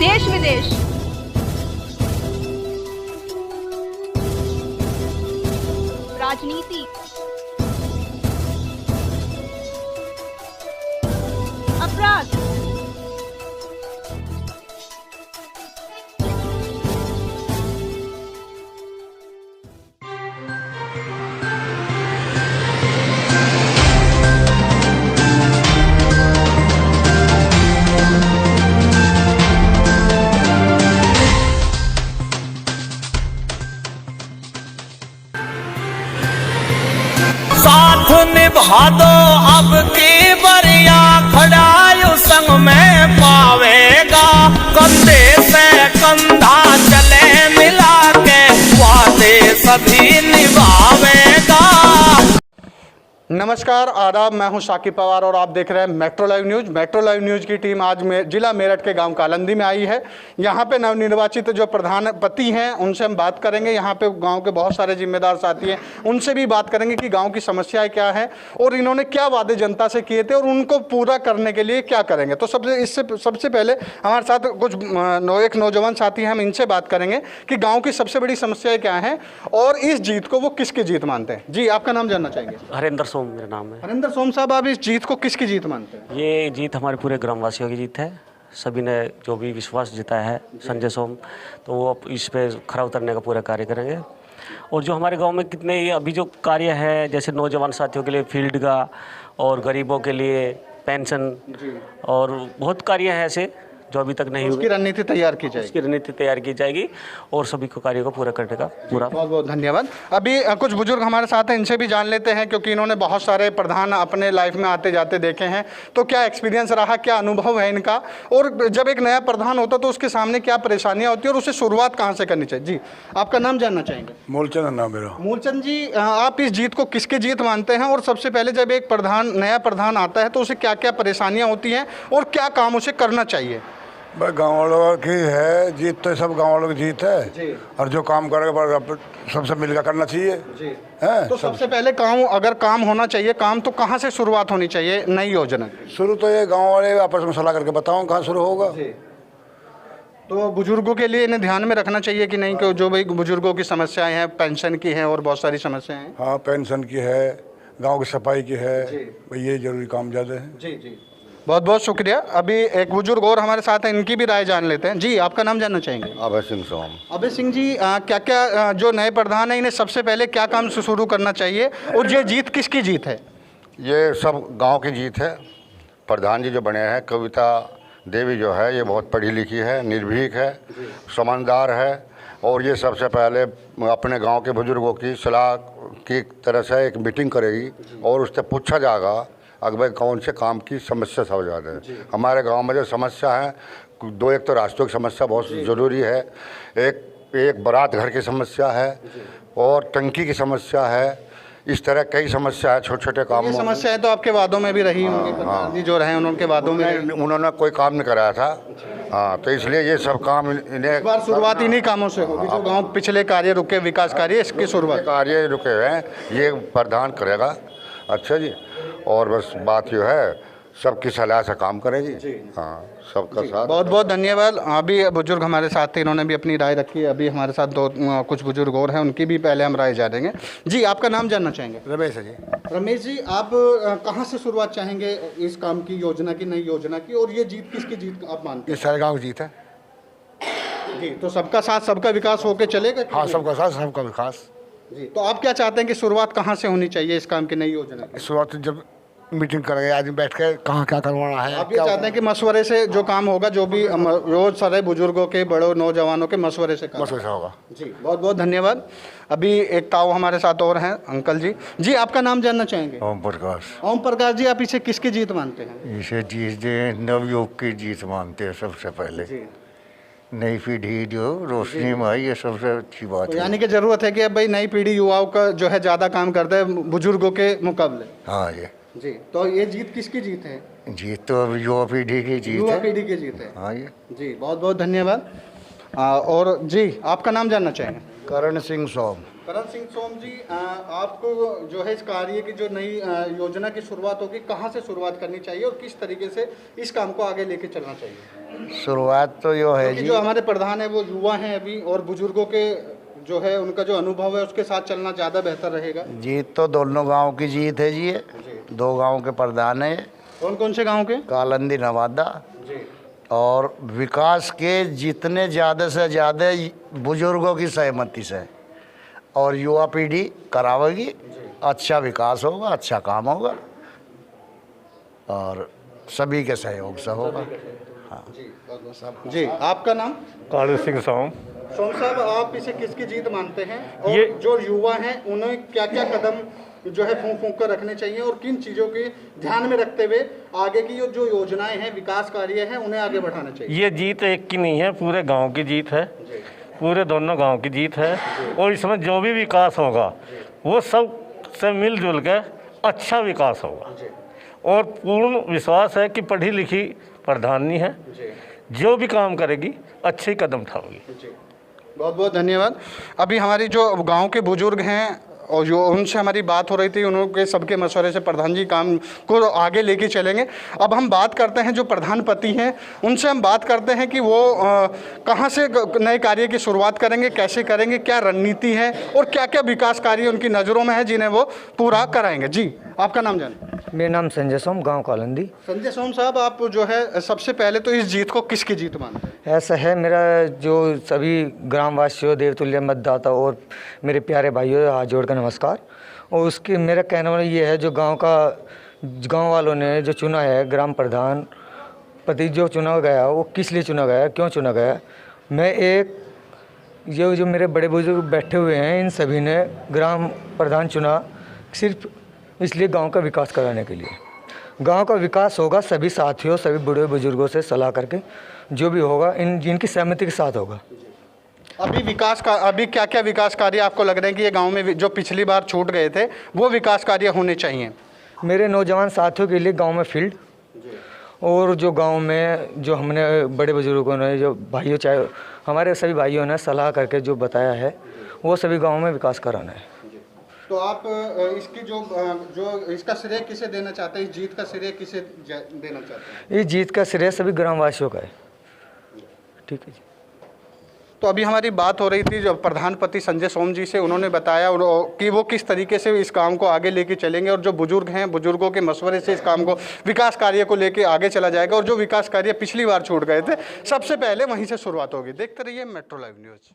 देश विदेश, राजनीति, अपराध, साथ निभा दो अब की बरिया, खड़ायु संग में पावेगा, कंधे से कंधा चले मिला के, वादे सभी निभावेगा। नमस्कार, आदाब। मैं हूं शाकिब पवार और आप देख रहे हैं metro live news. Metro live news की टीम आज जिला मेरठ के गांव कालंदी में आई है। यहां पे नवनिर्वाचित जो प्रधानपति हैं उनसे हम बात करेंगे। यहां पे गांव के बहुत सारे जिम्मेदार साथी हैं, उनसे भी बात करेंगे कि गांव की समस्याएं क्या है और इन्होंने क्या वादे जनता से किए थे और उनको पूरा करने के लिए क्या करेंगे। तो सबसे पहले हमारे साथ कुछ एक नौजवान साथी हैं, हम इनसे बात करेंगे कि गाँव की सबसे बड़ी समस्याएँ क्या हैं और इस जीत को वो किसकी जीत मानते हैं। जी, आपका नाम जानना चाहेंगे? हरेंद्र सोम मेरा नाम है। हरेंद्र सोम साहब, आप इस जीत को किसकी जीत मानते हैं? ये जीत हमारे पूरे ग्रामवासियों की जीत है। सभी ने जो भी विश्वास जताया है संजय सोम, तो वो इस पे खरा उतरने का पूरा कार्य करेंगे। और जो हमारे गांव में कितने अभी जो कार्य है, जैसे नौजवान साथियों के लिए फील्ड का और गरीबों के लिए पेंशन और बहुत कार्य है ऐसे जो अभी तक नहीं हुए। उसकी रणनीति तैयार की जाएगी। उसकी रणनीति तैयार की जाएगी और सभी को कार्यों को पूरा करने का पूरा। बहुत बहुत धन्यवाद। अभी कुछ बुजुर्ग हमारे साथ हैं, इनसे भी जान लेते हैं क्योंकि इन्होंने बहुत सारे प्रधान अपने लाइफ में आते जाते देखे हैं। तो क्या एक्सपीरियंस रहा, क्या अनुभव है इनका, और जब एक नया प्रधान होता तो उसके सामने क्या परेशानियाँ होती है और उसे शुरुआत कहाँ से करनी चाहिए। जी, आपका नाम जानना चाहेंगे? मूलचंद नाम मेरा। मूलचंद जी, आप इस जीत को किसकी जीत मानते हैं और सबसे पहले जब एक नया प्रधान आता है तो उसे क्या क्या परेशानियाँ होती हैं और क्या काम उसे करना चाहिए? भाई गाँव वालों की है जीत, तो सब गाँव वालों की जीत है जी। और जो काम करेगा सबसे मिलकर करना चाहिए जी। है। तो सबसे पहले अगर काम होना चाहिए, काम तो कहाँ से शुरुआत होनी चाहिए नई योजना की? शुरू तो ये गाँव वाले आपस में सलाह करके बताओ कहाँ शुरू होगा। तो बुजुर्गों के लिए इन्हें ध्यान में रखना चाहिए कि नहीं, कि जो भाई बुजुर्गों की समस्याएं हैं, पेंशन की हैं और बहुत सारी समस्याएं हैं। हाँ, पेंशन की है, गाँव की सफाई की है, भाई ये जरूरी काम ज़्यादा है। जी जी, बहुत बहुत शुक्रिया। अभी एक बुजुर्ग और हमारे साथ हैं, इनकी भी राय जान लेते हैं। जी, आपका नाम जानना चाहेंगे? अभय सिंह सोम। अभय सिंह जी, क्या क्या जो नए प्रधान हैं इन्हें सबसे पहले क्या काम से शुरू करना चाहिए और ये जीत किसकी जीत है? ये सब गांव की जीत है। प्रधान जी जो बने हैं, कविता देवी जो है, ये बहुत पढ़ी लिखी है, निर्भीक है, समझदार है और ये सबसे पहले अपने गांव के बुजुर्गों की सलाह की तरह से एक मीटिंग करेगी और उससे पूछा जाएगा अगर भाई कौन से काम की समस्या सब ज़्यादा है। हमारे गांव में जो समस्या है दो, एक तो रास्तों की समस्या बहुत ज़रूरी है, एक बारात घर की समस्या है और टंकी की समस्या है। इस तरह कई समस्या है, छोटे छोटे काम। समस्याएं तो आपके वादों में भी रही होंगी, प्रधान जी जो रहे उनके वादों में उन्होंने कोई काम नहीं कराया था। हाँ, तो इसलिए ये सब काम इन्हें इस बार शुरुआत इन्हीं कामों से होगी। जो गांव पिछले कार्य रुके, विकास कार्य, इसकी शुरुआत कार्य रुके हुए हैं, ये प्रधान करेगा। अच्छा जी, और बस बात जो है सबकी सलाह से काम करेगी। हाँ, सबका साथ। बहुत बहुत धन्यवाद। अभी बुजुर्ग हमारे साथ थे, इन्होंने भी अपनी राय रखी है। अभी हमारे साथ कुछ बुजुर्ग और हैं, उनकी भी पहले हम राय जानेंगे। जी, आपका नाम जानना चाहेंगे? रमेश है जी। रमेश जी, आप कहाँ से शुरुआत चाहेंगे इस काम की, योजना की, नई योजना की, और ये जीत किसकी जीत आप मानते ये सारे गाँव की जीत है। हैं? जी, तो सबका साथ सबका विकास होके चलेगा? हाँ, सबका साथ सबका विकास। जी, तो आप क्या चाहते हैं कि शुरुआत कहाँ से होनी चाहिए इस काम की, नई योजना की? शुरुआत जब मीटिंग करेंगे आदमी बैठ के कहाँ क्या करवाना है। आप ये चाहते हैं कि मशवरे से जो काम होगा, जो भी रोज सारे बुजुर्गों के, बड़ों नौजवानों के मशवरे से काम होगा। जी, बहुत बहुत धन्यवाद। अभी एक ताऊ हमारे साथ और हैं, अंकल जी। जी, आपका नाम जानना चाहेंगे? ओम प्रकाश। ओम प्रकाश जी, आप इसे किसकी जीत मानते हैं? इसे जीत नवयुग की जीत मानते हैं सबसे पहले। नई पीढ़ी जो रोशनी में आई, ये सबसे अच्छी बात तो है। यानी कि जरूरत है कि अब भाई नई पीढ़ी युवाओं का जो है ज़्यादा काम करता है बुजुर्गों के मुकाबले। हाँ, ये जी, तो ये जीत किसकी जीत है? जीत तो अब युवा पीढ़ी की जीत युवा है। पीढ़ी की जीत है। हाँ, ये जी, बहुत बहुत धन्यवाद। और जी, आपका नाम जानना चाहेंगे? करण सिंह सोम। करण सिंह सोम जी, आपको जो है इस कार्य की जो नई योजना की शुरुआत होगी, कहाँ से शुरुआत करनी चाहिए और किस तरीके से इस काम को आगे लेके चलना चाहिए? शुरुआत तो यो है क्योंकि जी, जो हमारे प्रधान है वो युवा हैं अभी, और बुजुर्गों के जो है उनका जो अनुभव है उसके साथ चलना ज़्यादा बेहतर रहेगा। जीत तो दोनों गांव की जीत है जी, ये 2 गांव के प्रधान है। कौन कौन से गाँव के? कालंदी नवादा। जी। और विकास के जितने ज़्यादा से ज़्यादा बुजुर्गों की सहमति से और युवा पीढ़ी करावेगी, अच्छा विकास होगा, अच्छा काम होगा और सभी के सहयोग से होगा। हाँ जी, आपका नाम? कालू सिंह सोम। सोम साहब, आप इसे किसकी जीत मानते हैं, और ये जो युवा हैं उन्हें क्या क्या कदम जो है फूंक फूंक कर रखने चाहिए और किन चीज़ों के ध्यान में रखते हुए आगे की जो योजनाएं हैं, विकास कार्य हैं, उन्हें आगे बढ़ाना चाहिए? ये जीत एक की नहीं है, पूरे गांव की जीत है, पूरे दोनों गांव की जीत है। और इसमें जो भी विकास होगा वो सब से मिलजुल कर अच्छा विकास होगा। और पूर्ण विश्वास है कि पढ़ी लिखी प्रधानी है, जो भी काम करेगी अच्छे कदम उठाओगी। बहुत बहुत धन्यवाद। अभी हमारी जो गांव के बुजुर्ग हैं और जो उनसे हमारी बात हो रही थी, उनके सबके मशवरे से प्रधान जी काम को आगे लेके चलेंगे। अब हम बात करते हैं जो प्रधानपति हैं, उनसे हम बात करते हैं कि वो कहां से नए कार्य की शुरुआत करेंगे, कैसे करेंगे, क्या रणनीति है और क्या क्या विकास कार्य उनकी नज़रों में है जिन्हें वो पूरा कराएंगे। जी, आपका नाम जाने? मेरा नाम संजय सोम, गांव कालंदी। संजय सोम साहब, आप जो है सबसे पहले तो इस जीत को किसकी जीत मानते हैं? ऐसा है, मेरा जो सभी ग्रामवासियों, देवतुल्य मतदाता और मेरे प्यारे भाइयों, हाथ जोड़कर नमस्कार। और उसके मेरा कहना वाला ये है, जो गांव वालों ने जो चुना है ग्राम प्रधान पति जो चुना गया, वो किस लिए चुना गया, क्यों चुना गया। मैं एक ये जो मेरे बड़े बुजुर्ग बैठे हुए हैं, इन सभी ने ग्राम प्रधान चुना सिर्फ इसलिए गांव का विकास कराने के लिए। गांव का विकास होगा सभी साथियों, सभी बूढ़े बुजुर्गों से सलाह करके, जो भी होगा जिनकी सहमति के साथ होगा। अभी क्या क्या विकास कार्य आपको लग रहे हैं कि ये गांव में जो पिछली बार छूट गए थे वो विकास कार्य होने चाहिए? मेरे नौजवान साथियों के लिए गांव में फील्ड, और जो गांव में जो हमने बड़े बुजुर्गों ने, जो भाइयों, चाहे हमारे सभी भाइयों ने सलाह करके जो बताया है, वो सभी गाँव में विकास कराना है। तो आप इसकी जो इसका श्रेय किसे देना चाहते हैं, इस जीत का श्रेय किसे देना चाहते हैं? इस जीत का श्रेय सभी ग्रामवासियों का है। ठीक है जी। तो अभी हमारी बात हो रही थी जो प्रधानपति संजय सोम जी से, उन्होंने बताया कि वो किस तरीके से इस काम को आगे लेके चलेंगे और जो बुजुर्ग हैं, बुजुर्गों के मशवरे से इस काम को, विकास कार्य को लेके आगे चला जाएगा और जो विकास कार्य पिछली बार छूट गए थे सबसे पहले वहीं से शुरुआत होगी। देखते रहिए मेट्रो लाइव न्यूज़।